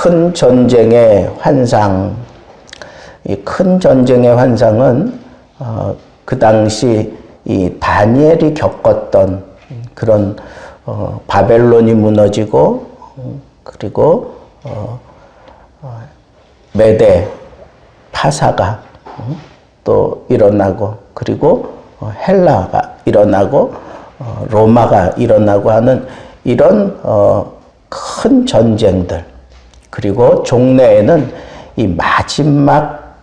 큰 전쟁의 환상, 이 큰 전쟁의 환상은 그 당시 이 다니엘이 겪었던 그런 바벨론이 무너지고 그리고 메대 파사가 또 일어나고 그리고 헬라가 일어나고 로마가 일어나고 하는 이런 큰 전쟁들, 그리고 종래에는 이 마지막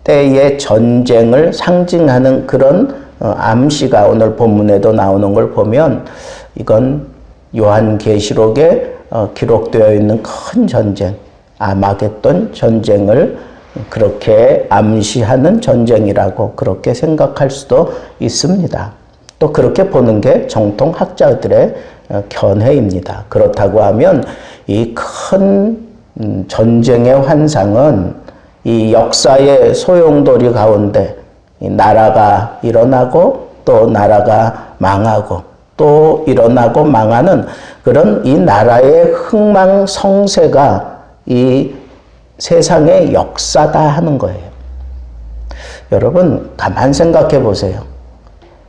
때의 전쟁을 상징하는 그런 암시가 오늘 본문에도 나오는 걸 보면 이건 요한계시록에 기록되어 있는 큰 전쟁, 아마겟돈 전쟁을 그렇게 암시하는 전쟁이라고 그렇게 생각할 수도 있습니다. 또 그렇게 보는 게 정통 학자들의 견해입니다. 그렇다고 하면 이 큰 전쟁의 환상은 이 역사의 소용돌이 가운데 나라가 일어나고 또 나라가 망하고 또 일어나고 망하는 그런 이 나라의 흥망성쇠가 이 세상의 역사다 하는 거예요. 여러분 가만 생각해 보세요.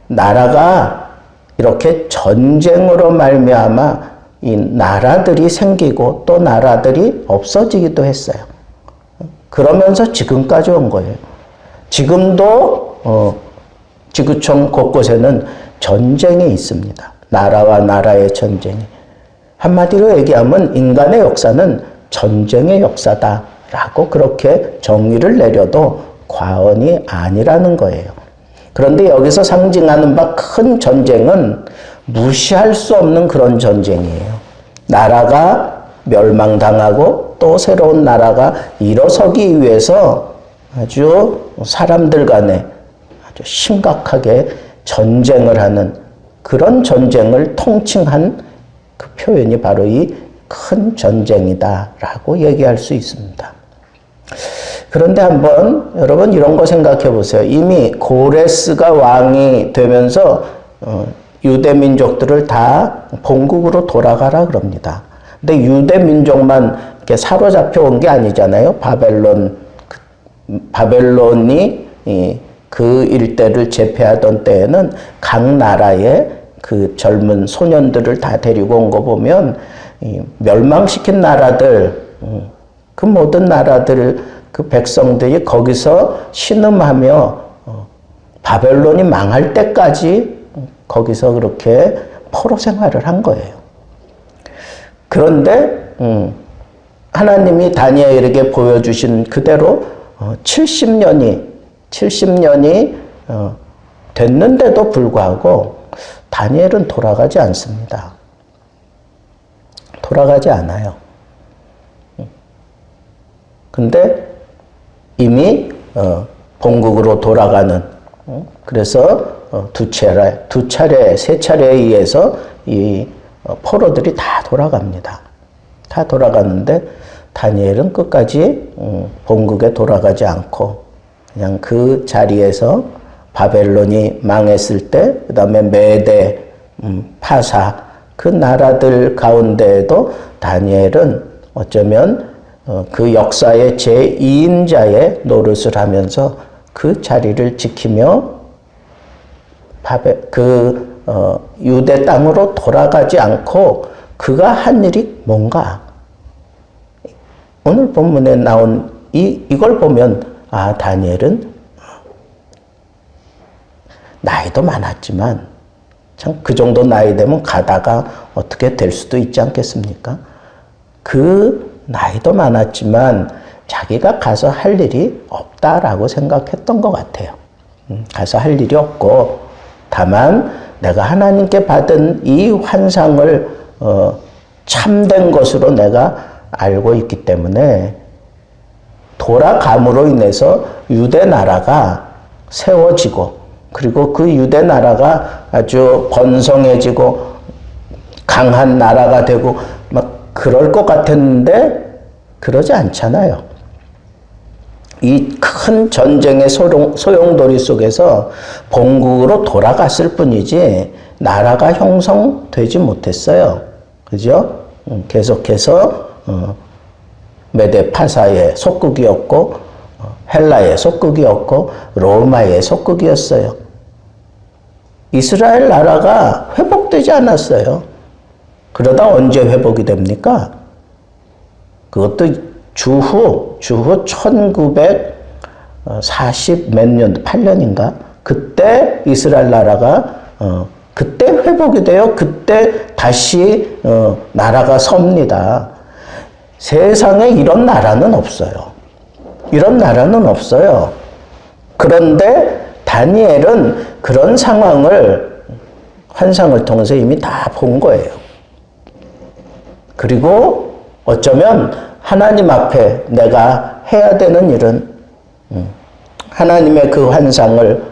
나라가 이렇게 전쟁으로 말미암아 이 나라들이 생기고 또 나라들이 없어지기도 했어요. 그러면서 지금까지 온 거예요. 지금도 지구촌 곳곳에는 전쟁이 있습니다. 나라와 나라의 전쟁이. 한마디로 얘기하면 인간의 역사는 전쟁의 역사다라고 그렇게 정의를 내려도 과언이 아니라는 거예요. 그런데 여기서 상징하는 바 큰 전쟁은 무시할 수 없는 그런 전쟁이에요. 나라가 멸망당하고 또 새로운 나라가 일어서기 위해서 아주 사람들 간에 아주 심각하게 전쟁을 하는 그런 전쟁을 통칭한 그 표현이 바로 이 큰 전쟁이다라고 얘기할 수 있습니다. 그런데 한번 여러분 이런 거 생각해 보세요. 이미 고레스가 왕이 되면서 유대 민족들을 다 본국으로 돌아가라 그럽니다. 근데 유대 민족만 이렇게 사로잡혀 온 게 아니잖아요. 바벨론이 그 일대를 제패하던 때에는 각 나라의 그 젊은 소년들을 다 데리고 온 거 보면 멸망시킨 나라들, 그 모든 나라들 그 백성들이 거기서 신음하며 바벨론이 망할 때까지 거기서 그렇게 포로 생활을 한 거예요. 그런데 하나님이 다니엘에게 보여주신 그대로 70년이 됐는데도 불구하고 다니엘은 돌아가지 않습니다. 돌아가지 않아요. 근데 이미 본국으로 돌아가는, 그래서 세 차례에 의해서 이 포로들이 다 돌아갑니다. 다 돌아가는데 다니엘은 끝까지 본국에 돌아가지 않고 그냥 그 자리에서 바벨론이 망했을 때, 그 다음에 메대, 파사, 그 나라들 가운데에도 다니엘은 어쩌면 그 역사의 제2인자의 노릇을 하면서 그 자리를 지키며 유대 땅으로 돌아가지 않고 그가 한 일이 뭔가? 오늘 본문에 나온 이걸 보면 다니엘은 나이도 많았지만 참 그 정도 나이 되면 가다가 어떻게 될 수도 있지 않겠습니까? 그 나이도 많았지만 자기가 가서 할 일이 없다라고 생각했던 것 같아요. 가서 할 일이 없고 다만 내가 하나님께 받은 이 환상을 참된 것으로 내가 알고 있기 때문에 돌아감으로 인해서 유대 나라가 세워지고 그리고 그 유대 나라가 아주 번성해지고 강한 나라가 되고 막 그럴 것 같았는데 그러지 않잖아요. 이 큰 전쟁의 소용돌이 속에서 본국으로 돌아갔을 뿐이지 나라가 형성되지 못했어요. 그죠? 계속해서 메데 파사의 속국이었고 헬라의 속국이었고 로마의 속국이었어요. 이스라엘 나라가 회복되지 않았어요. 그러다 언제 회복이 됩니까? 그것도 주후 1940 몇 년도 8년인가? 그때 이스라엘 나라가 그때 회복이 돼요. 그때 다시 나라가 섭니다. 세상에 이런 나라는 없어요. 이런 나라는 없어요. 그런데 다니엘은 그런 상황을 환상을 통해서 이미 다 본 거예요. 그리고 어쩌면 하나님 앞에 내가 해야 되는 일은 하나님의 그 환상을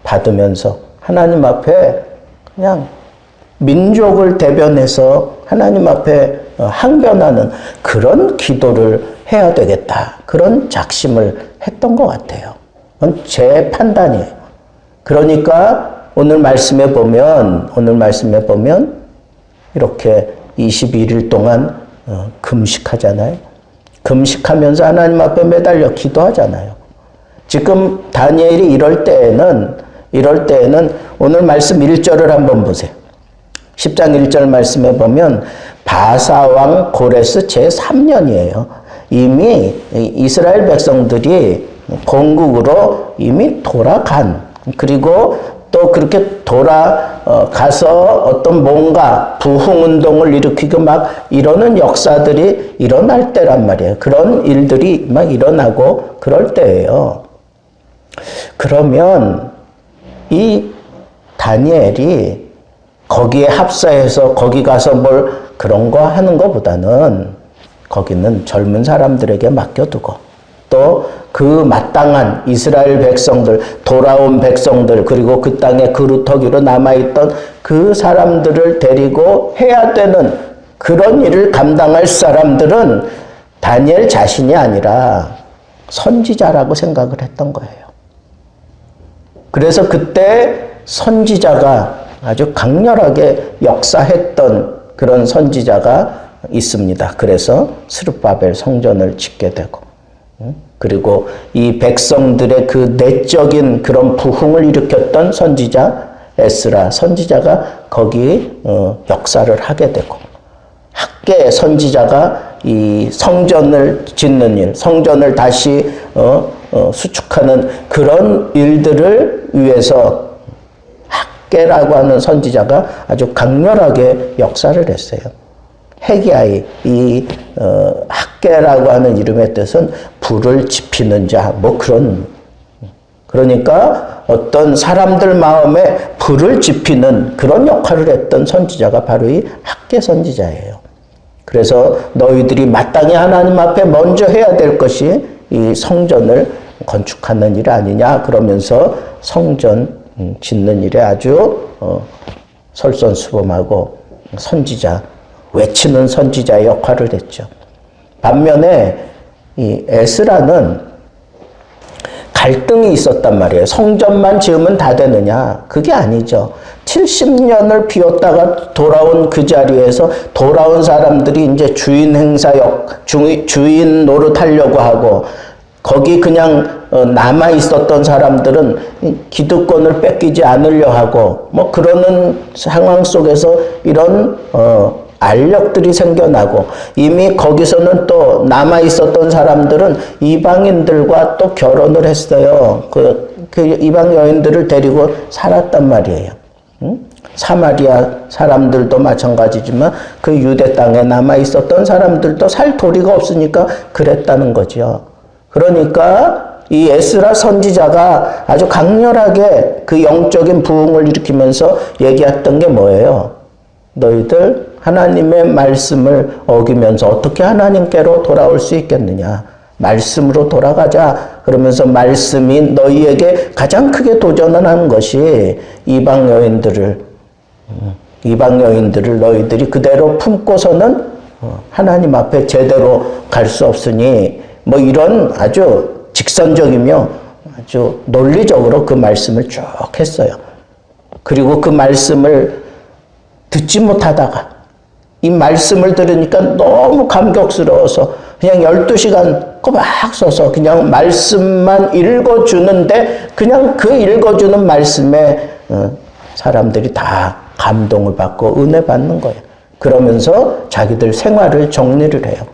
받으면서 하나님 앞에 그냥 민족을 대변해서 하나님 앞에 항변하는 그런 기도를 해야 되겠다. 그런 작심을 했던 것 같아요. 그건 제 판단이에요. 그러니까 오늘 말씀에 보면 이렇게 21일 동안 금식하잖아요. 금식하면서 하나님 앞에 매달려 기도하잖아요. 지금 다니엘이 이럴 때에는 오늘 말씀 1절을 한번 보세요. 10장 1절 말씀에 보면 바사왕 고레스 제3년이에요. 이미 이스라엘 백성들이 본국으로 이미 돌아간, 그리고 또 그렇게 돌아가서 어떤 뭔가 부흥운동을 일으키고 막 이러는 역사들이 일어날 때란 말이에요. 그런 일들이 막 일어나고 그럴 때예요. 그러면 이 다니엘이 거기에 합사해서 거기 가서 뭘 그런 거 하는 것보다는 거기는 젊은 사람들에게 맡겨두고 또 그 마땅한 이스라엘 백성들, 돌아온 백성들, 그리고 그 땅에 그루터기로 남아있던 그 사람들을 데리고 해야 되는 그런 일을 감당할 사람들은 다니엘 자신이 아니라 선지자라고 생각을 했던 거예요. 그래서 그때 선지자가 아주 강렬하게 역사했던 그런 선지자가 있습니다. 그래서 스룹바벨 성전을 짓게 되고, 그리고 이 백성들의 그 내적인 그런 부흥을 일으켰던 선지자 에스라 선지자가 거기 역사를 하게 되고, 학계 선지자가 이 성전을 짓는 일, 성전을 다시 수축하는 그런 일들을 위해서 학계라고 하는 선지자가 아주 강렬하게 역사를 했어요. 헤기야이, 이 학계라고 하는 이름의 뜻은 불을 지피는 자, 뭐 그런, 그러니까 어떤 사람들 마음에 불을 지피는 그런 역할을 했던 선지자가 바로 이 학계 선지자예요. 그래서 너희들이 마땅히 하나님 앞에 먼저 해야 될 것이 이 성전을 건축하는 일 아니냐, 그러면서 성전 짓는 일에 아주 솔선수범하고 선지자, 외치는 선지자의 역할을 했죠. 반면에 이 에스라는 갈등이 있었단 말이에요. 성전만 지으면 다 되느냐? 그게 아니죠. 70년을 비웠다가 돌아온 그 자리에서 돌아온 사람들이 이제 주인 행사역, 주인 노릇하려고 하고, 거기 그냥 남아 있었던 사람들은 기득권을 뺏기지 않으려 하고, 뭐 그러는 상황 속에서 이런 알력들이 생겨나고, 이미 거기서는 또 남아 있었던 사람들은 이방인들과 또 결혼을 했어요. 그 이방 여인들을 데리고 살았단 말이에요. 사마리아 사람들도 마찬가지지만 그 유대 땅에 남아 있었던 사람들도 살 도리가 없으니까 그랬다는 거죠. 그러니까 이 에스라 선지자가 아주 강렬하게 그 영적인 부흥을 일으키면서 얘기했던 게 뭐예요? 너희들 하나님의 말씀을 어기면서 어떻게 하나님께로 돌아올 수 있겠느냐? 말씀으로 돌아가자. 그러면서 말씀이 너희에게 가장 크게 도전하는 것이 이방 여인들을 너희들이 그대로 품고서는 하나님 앞에 제대로 갈 수 없으니, 뭐 이런 아주 직선적이며 아주 논리적으로 그 말씀을 쭉 했어요. 그리고 그 말씀을 듣지 못하다가 이 말씀을 들으니까 너무 감격스러워서 그냥 12시간 꼬박 써서 그냥 말씀만 읽어주는데 그냥 그 읽어주는 말씀에 사람들이 다 감동을 받고 은혜 받는 거예요. 그러면서 자기들 생활을 정리를 해요.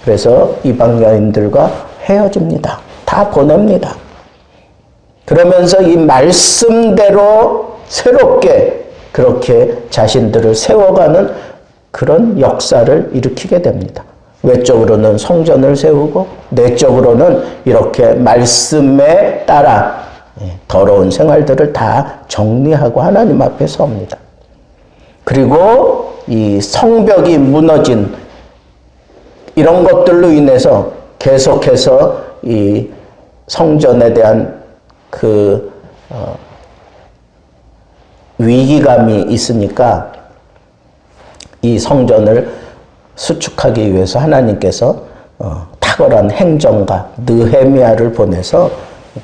그래서 이방 여인들과 헤어집니다. 다 보냅니다. 그러면서 이 말씀대로 새롭게 그렇게 자신들을 세워가는 그런 역사를 일으키게 됩니다. 외적으로는 성전을 세우고 내적으로는 이렇게 말씀에 따라 더러운 생활들을 다 정리하고 하나님 앞에 섭니다. 그리고 이 성벽이 무너진 이런 것들로 인해서 계속해서 이 성전에 대한 그 위기감이 있으니까 이 성전을 수축하기 위해서 하나님께서 탁월한 행정가 느헤미야를 보내서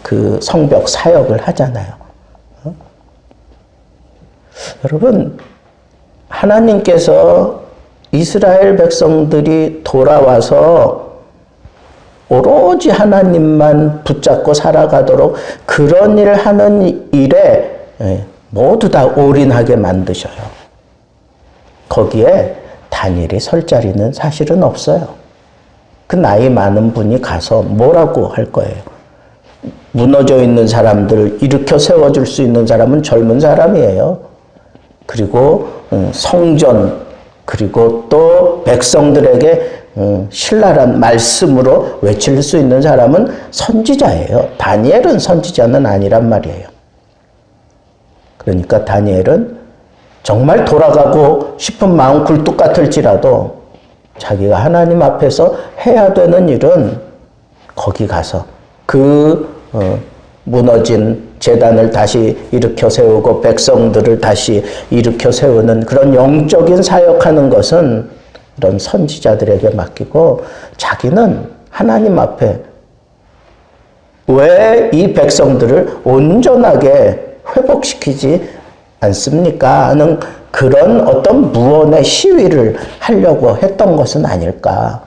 그 성벽 사역을 하잖아요. 여러분, 하나님께서 이스라엘 백성들이 돌아와서 오로지 하나님만 붙잡고 살아가도록 그런 일을 하는 일에 모두 다 올인하게 만드셔요. 거기에 다니엘이 설 자리는 사실은 없어요. 그 나이 많은 분이 가서 뭐라고 할 거예요? 무너져 있는 사람들을 일으켜 세워줄 수 있는 사람은 젊은 사람이에요. 그리고 성전, 그리고 또 백성들에게 신랄한 말씀으로 외칠 수 있는 사람은 선지자예요. 다니엘은 선지자는 아니란 말이에요. 그러니까 다니엘은 정말 돌아가고 싶은 마음 굴뚝 같을지라도 자기가 하나님 앞에서 해야 되는 일은 거기 가서 그 무너진 제단을 다시 일으켜 세우고 백성들을 다시 일으켜 세우는 그런 영적인 사역하는 것은 이런 선지자들에게 맡기고 자기는 하나님 앞에 왜 이 백성들을 온전하게 회복시키지 않습니까? 하는 그런 어떤 무언의 시위를 하려고 했던 것은 아닐까.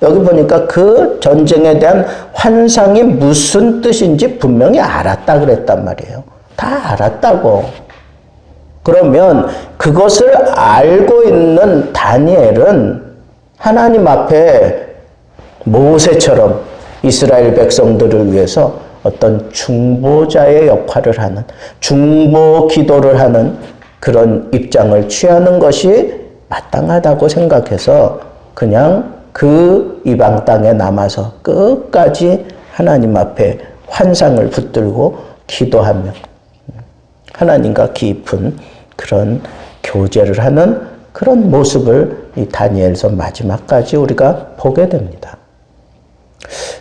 여기 보니까 그 전쟁에 대한 환상이 무슨 뜻인지 분명히 알았다 그랬단 말이에요. 다 알았다고. 그러면 그것을 알고 있는 다니엘은 하나님 앞에 모세처럼 이스라엘 백성들을 위해서 어떤 중보자의 역할을 하는, 중보 기도를 하는 그런 입장을 취하는 것이 마땅하다고 생각해서 그냥 그 이방 땅에 남아서 끝까지 하나님 앞에 환상을 붙들고 기도하며 하나님과 깊은 그런 교제를 하는 그런 모습을 이 다니엘서 마지막까지 우리가 보게 됩니다.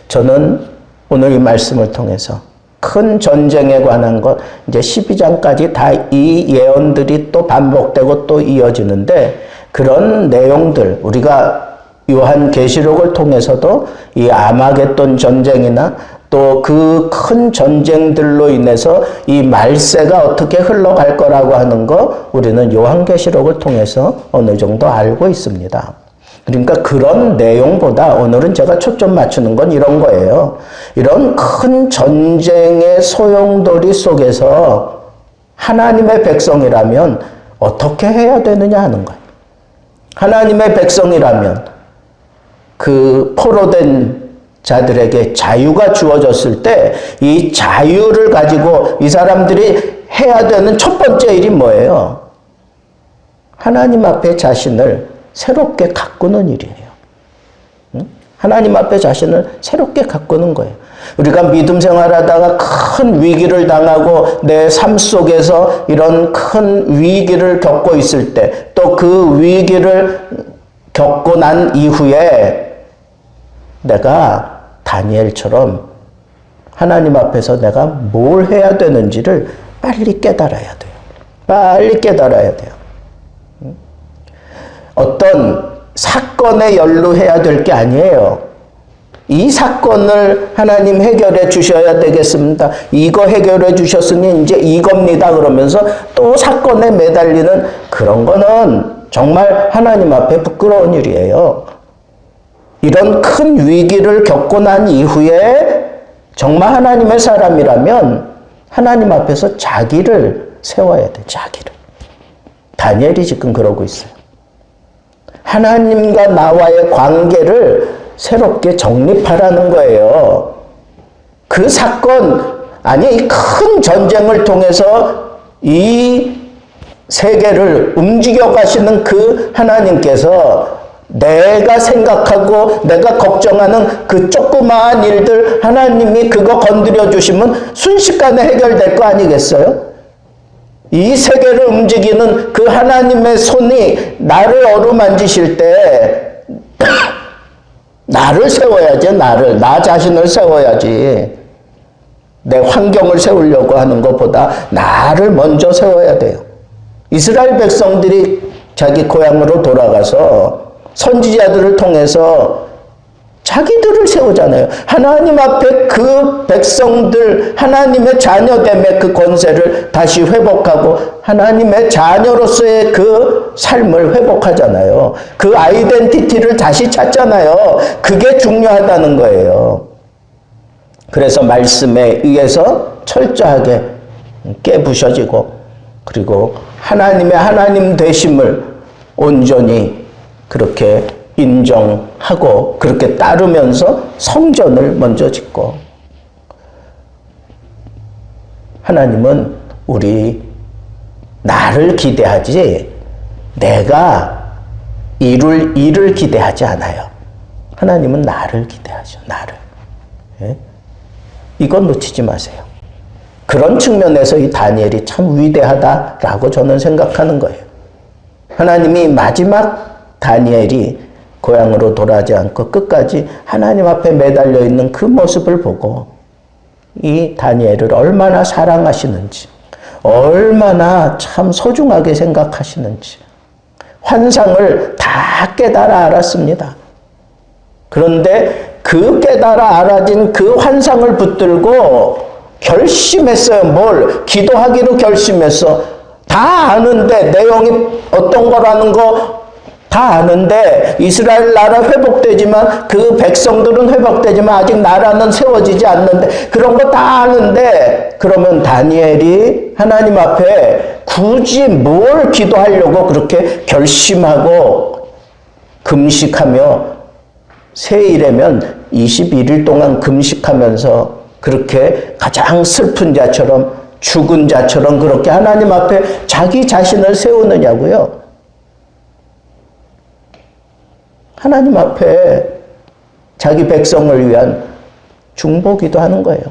저는 오늘 이 말씀을 통해서 큰 전쟁에 관한 것, 이제 12장까지 다 이 예언들이 또 반복되고 또 이어지는데 그런 내용들, 우리가 요한계시록을 통해서도 이 아마겟돈 전쟁이나 또 그 큰 전쟁들로 인해서 이 말세가 어떻게 흘러갈 거라고 하는 거 우리는 요한계시록을 통해서 어느 정도 알고 있습니다. 그러니까 그런 내용보다 오늘은 제가 초점 맞추는 건 이런 거예요. 이런 큰 전쟁의 소용돌이 속에서 하나님의 백성이라면 어떻게 해야 되느냐 하는 거예요. 하나님의 백성이라면 그 포로된 자들에게 자유가 주어졌을 때 이 자유를 가지고 이 사람들이 해야 되는 첫 번째 일이 뭐예요? 하나님 앞에 자신을 새롭게 가꾸는 일이에요. 하나님 앞에 자신을 새롭게 가꾸는 거예요. 우리가 믿음 생활하다가 큰 위기를 당하고 내 삶 속에서 이런 큰 위기를 겪고 있을 때 또 그 위기를 겪고 난 이후에 내가 다니엘처럼 하나님 앞에서 내가 뭘 해야 되는지를 빨리 깨달아야 돼요. 빨리 깨달아야 돼요. 어떤 사건에 연루해야 될 게 아니에요. 이 사건을 하나님 해결해 주셔야 되겠습니다. 이거 해결해 주셨으니 이제 이겁니다. 그러면서 또 사건에 매달리는 그런 거는 정말 하나님 앞에 부끄러운 일이에요. 이런 큰 위기를 겪고 난 이후에 정말 하나님의 사람이라면 하나님 앞에서 자기를 세워야 돼, 자기를. 다니엘이 지금 그러고 있어요. 하나님과 나와의 관계를 새롭게 정립하라는 거예요. 그 사건, 아니, 이 큰 전쟁을 통해서 이 세계를 움직여 가시는 그 하나님께서 내가 생각하고 내가 걱정하는 그 조그마한 일들 하나님이 그거 건드려 주시면 순식간에 해결될 거 아니겠어요? 이 세계를 움직이는 그 하나님의 손이 나를 어루만지실 때 나를 세워야지, 나 자신을 세워야지. 내 환경을 세우려고 하는 것보다 나를 먼저 세워야 돼요. 이스라엘 백성들이 자기 고향으로 돌아가서 선지자들을 통해서 자기들을 세우잖아요. 하나님 앞에 그 백성들, 하나님의 자녀됨의 그 권세를 다시 회복하고 하나님의 자녀로서의 그 삶을 회복하잖아요. 그 아이덴티티를 다시 찾잖아요. 그게 중요하다는 거예요. 그래서 말씀에 의해서 철저하게 깨부셔지고 그리고 하나님의 하나님 되심을 온전히 그렇게 인정하고 그렇게 따르면서 성전을 먼저 짓고 하나님은 나를 기대하지 내가 이룰 일을 기대하지 않아요. 하나님은 나를 기대하죠. 나를. 예? 이건 놓치지 마세요. 그런 측면에서 이 다니엘이 참 위대하다라고 저는 생각하는 거예요. 하나님이 마지막 다니엘이 고향으로 돌아가지 않고 끝까지 하나님 앞에 매달려 있는 그 모습을 보고 이 다니엘을 얼마나 사랑하시는지, 얼마나 참 소중하게 생각하시는지 환상을 다 깨달아 알았습니다. 그런데 그 깨달아 알아진 그 환상을 붙들고 결심했어요. 뭘? 기도하기로 결심했어. 다 아는데 내용이 어떤 거라는 거 다 아는데 이스라엘 나라 회복되지만 그 백성들은 회복되지만 아직 나라는 세워지지 않는데 그런 거 다 아는데 그러면 다니엘이 하나님 앞에 굳이 뭘 기도하려고 그렇게 결심하고 금식하며 세일에면 21일 동안 금식하면서 그렇게 가장 슬픈 자처럼 죽은 자처럼 그렇게 하나님 앞에 자기 자신을 세우느냐고요. 하나님 앞에 자기 백성을 위한 중보기도 하는 거예요.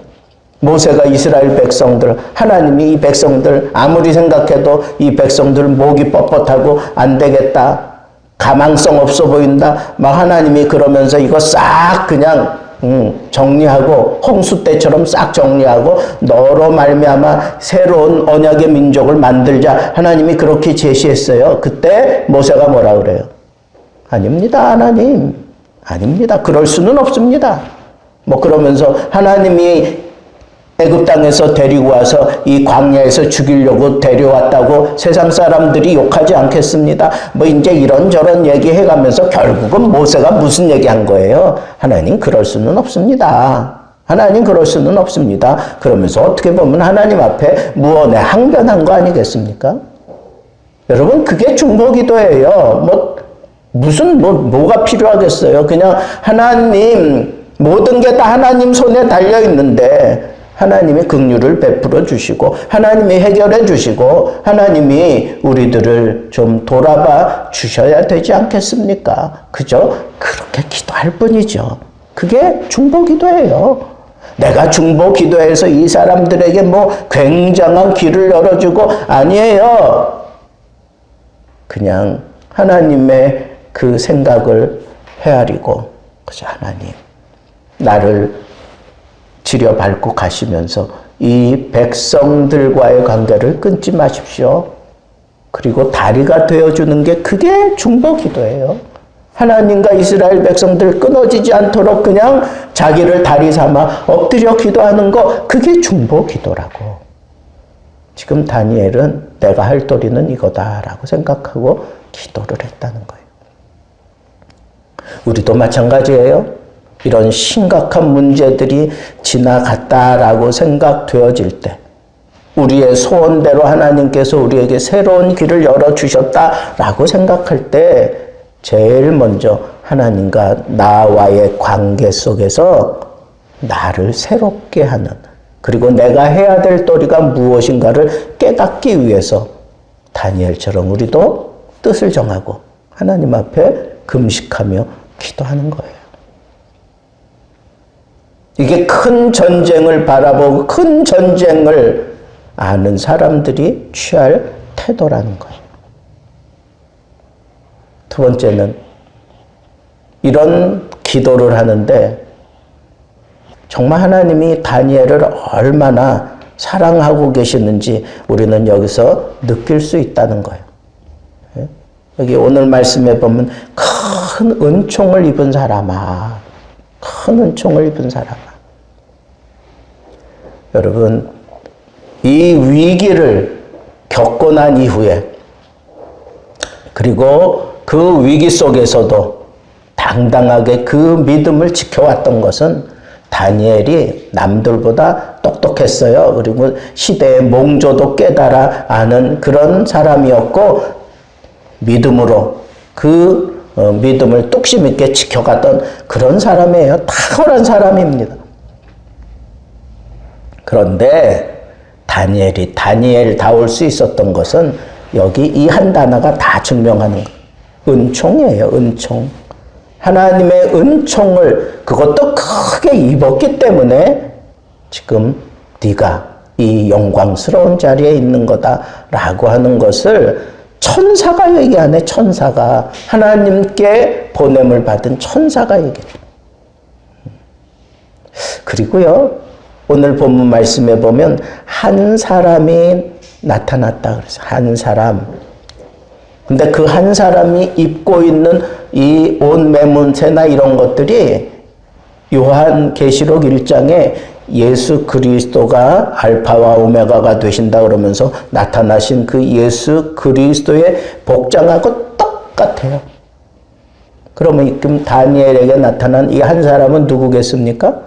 모세가 이스라엘 백성들, 하나님이 이 백성들 아무리 생각해도 이 백성들 목이 뻣뻣하고 안 되겠다, 가망성 없어 보인다, 막 하나님이 그러면서 이거 싹 그냥 정리하고 홍수 때처럼 싹 정리하고 너로 말미암아 새로운 언약의 민족을 만들자 하나님이 그렇게 제시했어요. 그때 모세가 뭐라 그래요? 아닙니다, 하나님. 아닙니다. 그럴 수는 없습니다. 뭐 그러면서 하나님이 애굽 땅에서 데리고 와서 이 광야에서 죽이려고 데려왔다고 세상 사람들이 욕하지 않겠습니다. 뭐 이제 이런저런 얘기해가면서 결국은 모세가 무슨 얘기한 거예요? 하나님 그럴 수는 없습니다. 하나님 그럴 수는 없습니다. 그러면서 어떻게 보면 하나님 앞에 무언에 항변한 거 아니겠습니까? 여러분 그게 중보기도예요. 뭐가 필요하겠어요? 그냥 하나님 모든 게 다 하나님 손에 달려 있는데 하나님이 긍휼을 베풀어 주시고 하나님이 해결해 주시고 하나님이 우리들을 좀 돌아봐 주셔야 되지 않겠습니까? 그죠? 그렇게 기도할 뿐이죠. 그게 중보기도예요. 내가 중보기도해서 이 사람들에게 뭐 굉장한 길을 열어주고 아니에요. 그냥 하나님의 그 생각을 헤아리고 그죠? 하나님 나를 지려밟고 가시면서 이 백성들과의 관계를 끊지 마십시오. 그리고 다리가 되어주는 게 그게 중보기도예요. 하나님과 이스라엘 백성들 끊어지지 않도록 그냥 자기를 다리 삼아 엎드려 기도하는 거 그게 중보기도라고. 지금 다니엘은 내가 할 도리는 이거다라고 생각하고 기도를 했다는 거예요. 우리도 마찬가지예요. 이런 심각한 문제들이 지나갔다라고 생각되어질 때, 우리의 소원대로 하나님께서 우리에게 새로운 길을 열어주셨다라고 생각할 때 제일 먼저 하나님과 나와의 관계 속에서 나를 새롭게 하는, 그리고 내가 해야 될 도리가 무엇인가를 깨닫기 위해서 다니엘처럼 우리도 뜻을 정하고 하나님 앞에 금식하며 기도하는 거예요. 이게 큰 전쟁을 바라보고 큰 전쟁을 아는 사람들이 취할 태도라는 거예요. 두 번째는 이런 기도를 하는데 정말 하나님이 다니엘을 얼마나 사랑하고 계시는지 우리는 여기서 느낄 수 있다는 거예요. 여기 오늘 말씀에 보면 큰 은총을 입은 사람아, 큰 은총을 입은 사람아. 여러분, 이 위기를 겪고 난 이후에, 그리고 그 위기 속에서도 당당하게 그 믿음을 지켜왔던 것은 다니엘이 남들보다 똑똑했어요. 그리고 시대의 몽조도 깨달아 아는 그런 사람이었고, 믿음으로 그 믿음을 뚝심 있게 지켜갔던 그런 사람이에요. 탁월한 사람입니다. 그런데 다니엘이 다니엘다울 수 있었던 것은 여기 이 한 단어가 다 증명하는 거예요. 은총이에요. 은총. 하나님의 은총을 그것도 크게 입었기 때문에 지금 네가 이 영광스러운 자리에 있는 거다라고 하는 것을 천사가 얘기하네. 천사가, 하나님께 보냄을 받은 천사가 얘기해. 그리고요, 오늘 본문 말씀에 보면 한 사람이 나타났다 그래서 한 사람. 근데 그 한 사람이 입고 있는 이 옷 매문새나 이런 것들이 요한계시록 1장에 예수 그리스도가 알파와 오메가가 되신다 그러면서 나타나신 그 예수 그리스도의 복장하고 똑같아요. 그러면 지금 다니엘에게 나타난 이 한 사람은 누구겠습니까?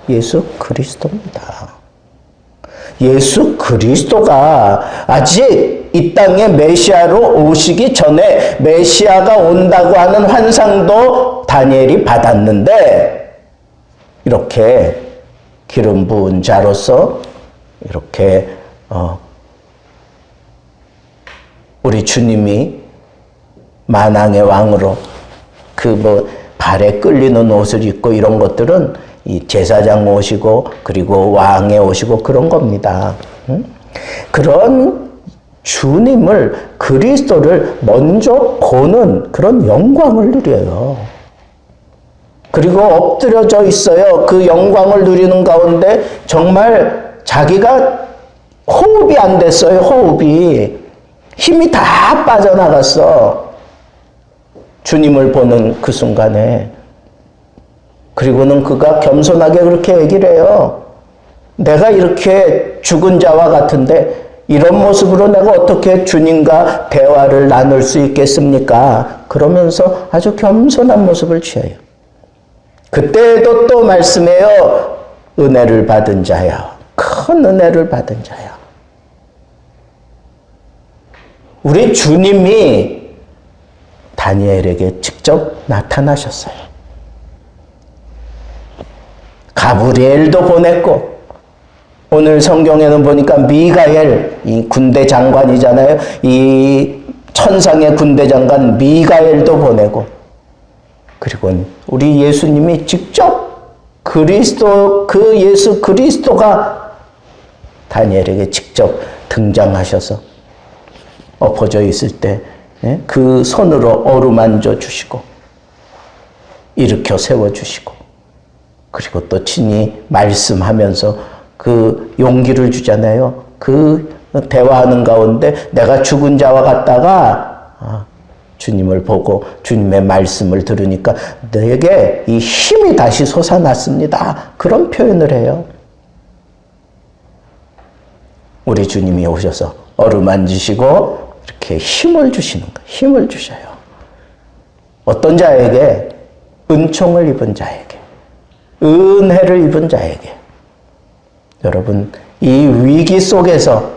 예수 그리스도입니다. 예수 그리스도가 아직 이 땅에 메시아로 오시기 전에 메시아가 온다고 하는 환상도 다니엘이 받았는데, 이렇게 기름 부은 자로서 이렇게 우리 주님이 만왕의 왕으로 그 발에 끌리는 옷을 입고 이런 것들은 이 제사장 옷이고 그리고 왕의 옷이고 그런 겁니다. 그런 주님을, 그리스도를 먼저 보는 그런 영광을 누려요. 그리고 엎드려져 있어요. 그 영광을 누리는 가운데 정말 자기가 호흡이 안 됐어요. 호흡이. 힘이 다 빠져나갔어. 주님을 보는 그 순간에. 그리고는 그가 겸손하게 그렇게 얘기를 해요. 내가 이렇게 죽은 자와 같은데 이런 모습으로 내가 어떻게 주님과 대화를 나눌 수 있겠습니까? 그러면서 아주 겸손한 모습을 취해요. 그때도 또 말씀해요. 은혜를 받은 자야. 큰 은혜를 받은 자야. 우리 주님이 다니엘에게 직접 나타나셨어요. 가브리엘도 보냈고, 오늘 성경에는 보니까 미가엘, 이 군대 장관이잖아요. 이 천상의 군대 장관 미가엘도 보내고, 그리고 우리 예수님이 직접 그리스도, 그 예수 그리스도가 다니엘에게 직접 등장하셔서 엎어져 있을 때 그 손으로 어루만져 주시고 일으켜 세워주시고, 그리고 또 친히 말씀하면서 그 용기를 주잖아요. 그 대화하는 가운데 내가 죽은 자와 같다가 주님을 보고 주님의 말씀을 들으니까 내게 이 힘이 다시 솟아났습니다. 그런 표현을 해요. 우리 주님이 오셔서 어루만지시고 이렇게 힘을 주시는 거예요. 힘을 주셔요. 어떤 자에게 은총을 입은 자에게, 은혜를 입은 자에게. 여러분, 이 위기 속에서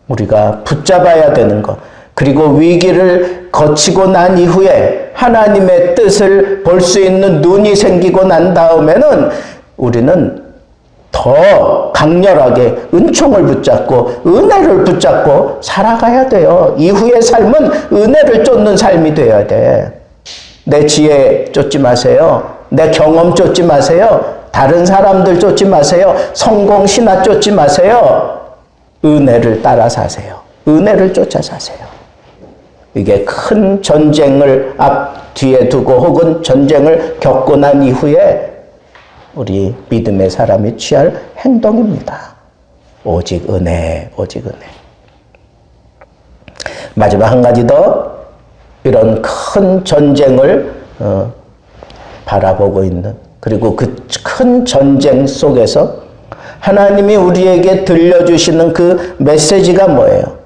우리가 붙잡아야 되는 것, 그리고 위기를 거치고 난 이후에 하나님의 뜻을 볼 수 있는 눈이 생기고 난 다음에는 우리는 더 강렬하게 은총을 붙잡고 은혜를 붙잡고 살아가야 돼요. 이후의 삶은 은혜를 쫓는 삶이 되어야 돼. 내 지혜 쫓지 마세요. 내 경험 쫓지 마세요. 다른 사람들 쫓지 마세요. 성공 신화 쫓지 마세요. 은혜를 따라 사세요. 은혜를 쫓아 사세요. 이게 큰 전쟁을 앞뒤에 두고 혹은 전쟁을 겪고 난 이후에 우리 믿음의 사람이 취할 행동입니다. 오직 은혜, 오직 은혜. 마지막 한 가지 더, 이런 큰 전쟁을 바라보고 있는, 그리고 그 큰 전쟁 속에서 하나님이 우리에게 들려주시는 그 메시지가 뭐예요?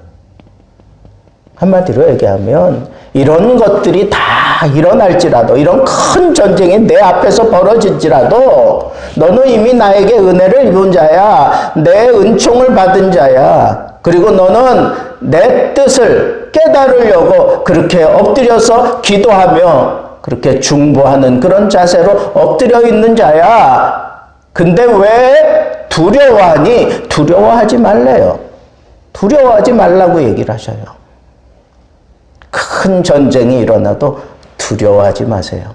한마디로 얘기하면 이런 것들이 다 일어날지라도, 이런 큰 전쟁이 내 앞에서 벌어질지라도 너는 이미 나에게 은혜를 입은 자야, 내 은총을 받은 자야. 그리고 너는 내 뜻을 깨달으려고 그렇게 엎드려서 기도하며 그렇게 중보하는 그런 자세로 엎드려 있는 자야. 근데 왜 두려워하니? 두려워하지 말래요. 두려워하지 말라고 얘기를 하셔요. 큰 전쟁이 일어나도 두려워하지 마세요.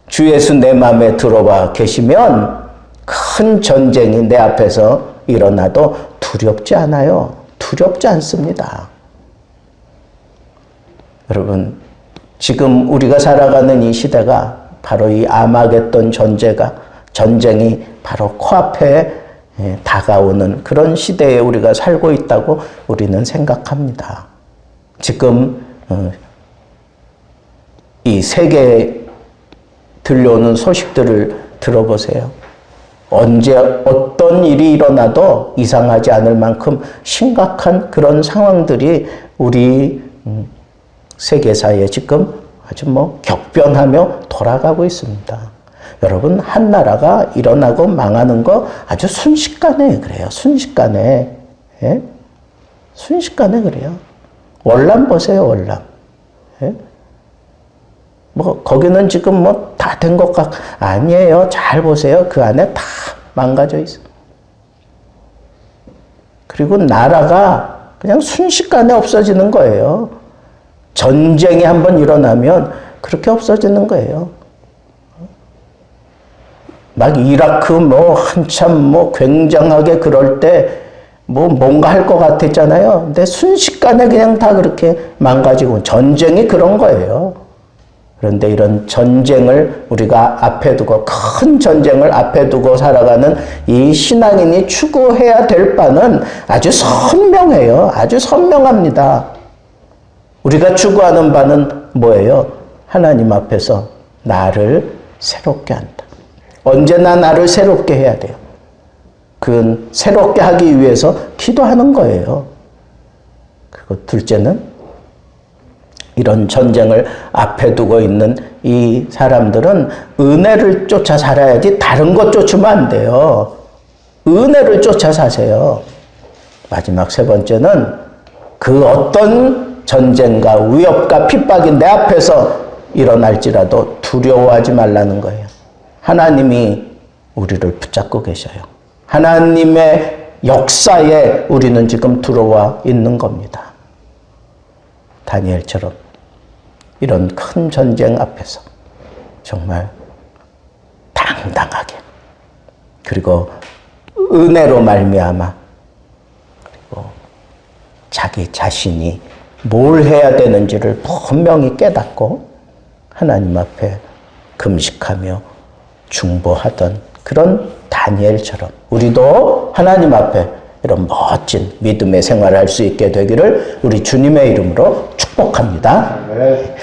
주 예수 내 마음에 들어와 계시면 큰 전쟁이 내 앞에서 일어나도 두렵지 않아요. 두렵지 않습니다. 여러분, 지금 우리가 살아가는 이 시대가 바로 이 아마겟돈 전쟁이 바로 코앞에 다가오는 그런 시대에 우리가 살고 있다고 우리는 생각합니다. 지금 이 세계에 들려오는 소식들을 들어보세요. 언제 어떤 일이 일어나도 이상하지 않을 만큼 심각한 그런 상황들이 우리 세계사에 지금 아주 격변하며 돌아가고 있습니다. 여러분, 한 나라가 일어나고 망하는 거 아주 순식간에 그래요. 순식간에. 예? 순식간에 그래요. 월남 보세요, 월남. 예? 거기는 지금 다 된 것 아니에요. 잘 보세요. 그 안에 다 망가져 있어요. 그리고 나라가 그냥 순식간에 없어지는 거예요. 전쟁이 한번 일어나면 그렇게 없어지는 거예요. 막 이라크 한참 굉장하게 그럴 때 뭔가 할 것 같았잖아요. 근데 순식간에 그냥 다 그렇게 망가지고, 전쟁이 그런 거예요. 그런데 이런 전쟁을 우리가 앞에 두고, 큰 전쟁을 앞에 두고 살아가는 이 신앙인이 추구해야 될 바는 아주 선명해요. 아주 선명합니다. 우리가 추구하는 바는 뭐예요? 하나님 앞에서 나를 새롭게 한다. 언제나 나를 새롭게 해야 돼요. 그건 새롭게 하기 위해서 기도하는 거예요. 그리고 둘째는 이런 전쟁을 앞에 두고 있는 이 사람들은 은혜를 쫓아 살아야지 다른 것 쫓으면 안 돼요. 은혜를 쫓아 사세요. 마지막 세 번째는 그 어떤 전쟁과 위협과 핍박이 내 앞에서 일어날지라도 두려워하지 말라는 거예요. 하나님이 우리를 붙잡고 계셔요. 하나님의 역사에 우리는 지금 들어와 있는 겁니다. 다니엘처럼 이런 큰 전쟁 앞에서 정말 당당하게, 그리고 은혜로 말미암아, 그리고 자기 자신이 뭘 해야 되는지를 분명히 깨닫고 하나님 앞에 금식하며 중보하던 그런 다니엘처럼 우리도 하나님 앞에 이런 멋진 믿음의 생활을 할 수 있게 되기를 우리 주님의 이름으로 축복합니다. 네.